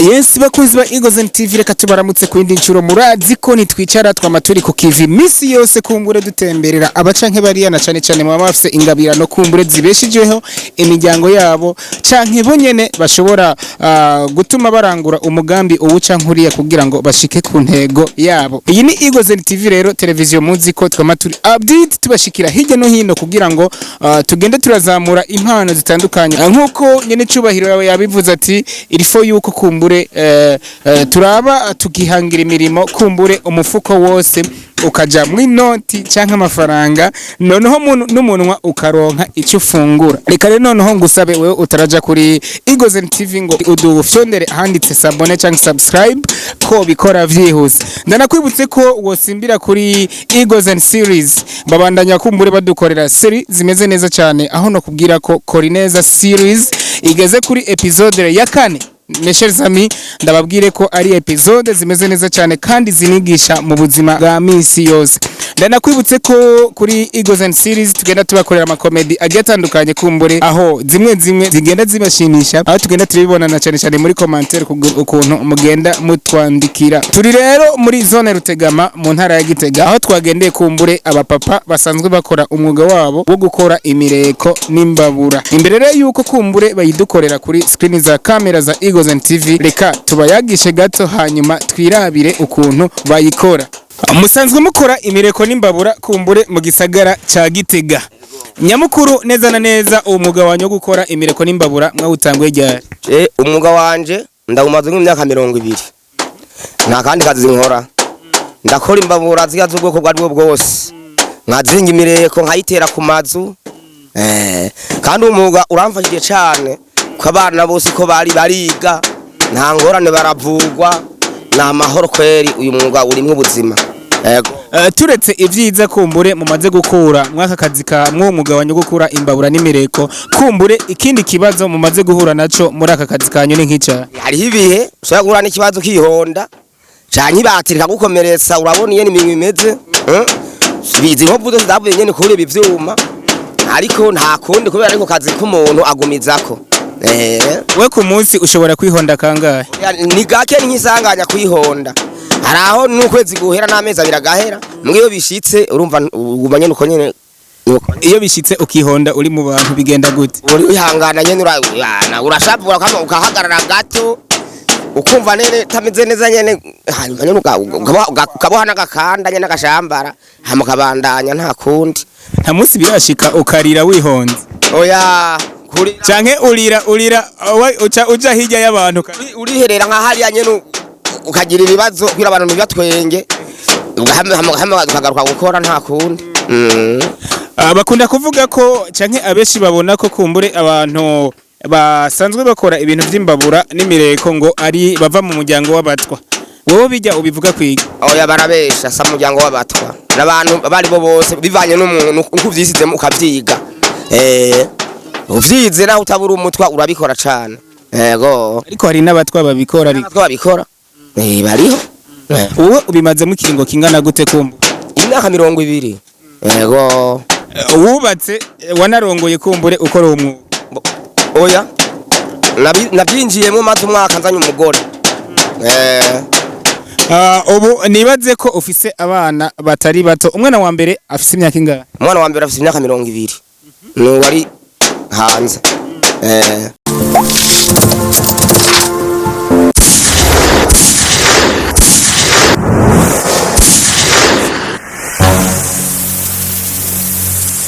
Yes bakunzi ba Eagles TV reka tubaramutse ku indi ncuro murazi ko nitwicara twamaturi ku kivi misi yose kumbure dutemberera abacanke bariya na cane cane mu bafise ingabira no kumbure zibeshijeho imiryango yabo canke bonyene bashobora gutuma barangura umugambi uwucankuriya kugira ngo bashike ku ntego yabo. Iyi ni Eagles TV rero televiziyo muzi ko twamaturi update tubashikira hirya no hino kugira ngo tugende turazamura impano zitandukanye nkuko nyene cubahiro yabivuze ati ilifo yuko kumbure turaba tukihangira imirimo kumbure umufuko wose ukaja mw'inoti canke amafaranga noneho n'umunwa ukaronka icyo ufungura. Reka rero noneho ngusabe wewe utaraja kuri Eagles TV ngo udufyondere handitse sabone canke subscribe ko bikora vyihuse. Ndanakwibutse ko wosimbira kuri Eagles series babandanya kumbure badukorera series zimeze neza cyane aho no kubwira ko Korineza series igeze kuri episode ya 4. Mes amis ndababwire ko ari episode zimeze neza cyane kandi zinigisha mu buzima bwa misi yose. Ndanakwibutse ko kuri Eagles series tugenda tubakorera amakomedi agatandukanye kumbure aho zimwe zigenda zibashimisha aho tugenda turibona na cyane muri commentaire ukuntu mugenda mutwandikira. Turi rero muri zone Rutegama mu ntara ya Gitega aho twagendeye kumbure abapapa basanzwe bakora umwuga wabo wo gukora imireko n'imbabura. Imbere rero yuko kumbure bayidukorera kuri screen za kamera za Eagles TV reka tubayagishe gato hanyuma twirabire ukuntu bayikora. Musanzwe mukora imireko n'imbabura kumbure mu gisagara ca Gitega. Nyamukuru neza na neza umwuga wanyu wo gukora imireko n'imbabura mwawutanguye ryari? Umwuga wanje ndawumaze nk'imyaka 20. Nta kandi kazi nkora. Ndakora imbabura ziga z'ubwoko bwa bwose. Nkazinga imireko nkayitera ku mazu. Kandi umwuga uramfashije cyane. Ko abana bose ko bariga nta ngorane baravugwa na mahoro kweri uyu mwuga urimo ubuzima. Yego turetse ivyiza kumbure mumaze gukura mwaka kazi ka mwumwuga wanyu gukura imbabura n'imireko kumbure ikindi kibazo mumaze guhura naco muri aka kazi kanyu ni nk'ica hari ibihe ushaka guhura n'ikibazo kihonda canke batirika gukomeretsa urabona yene iminwe imeze bizi nko vuze ndavuye nyene kuri ibi vyuma ariko nta kundi kubera ariko kazi k'umuntu agumizako. We ku munsi ushobora kwihonda kangahe? Ni gake nk'isanganya kwihonda. Haraho n'ukwezi guhera n'amezi abiri agahera. Mwiyo bishitse urumva ubanye nuko nyene iyo bishitse ukihonda uri mu bantu bigenda gute? Uri wihangana nyene urashabura kama ukahagarara gato ukumva nene tameze neza nyene hanyuma nyene ukaboha n'agakanda nyene agashambara hamukabandanya nta kundi. Nta munsi birashika ukarira wihonze? Oya canke urira uca hirya y'abantu uriherera nka hariya nyene ukagira ibibazo kwira abantu bibatwenge ukagaruka gukora nta kundi. Bakunda kuvuga ko canke abeshi babona ko kumbure abantu basanzwe bakora ibintu vy'imbabura n'imireko ngo ari bava mu muryango w'abatwa. Wowe bijya ubivuga kwiga? Oya barabesha sa muryango w'abatwa n'abantu bari bo bose bivanye n'umuntu uko vyisizemo ukavyiga. Uvyize naho utabura umutwa urabikora cyane. Yego ariko hari n'abatwa babikora bariho. Uwo ubimaze mu kiringo kingana gute kumbu? Imyaka 20. Yego wubatse wanarongoye kumbure ukora umwuga? Oya nabyinjiyemo maze umwaka nzanye umugore. Ubu nibaze ko ufise abana batari bato. Umwana wa mbere afise imyaka ingahe? Umwana wa mbere afise imyaka 20. No wari hanze.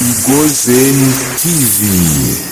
Eagles TV.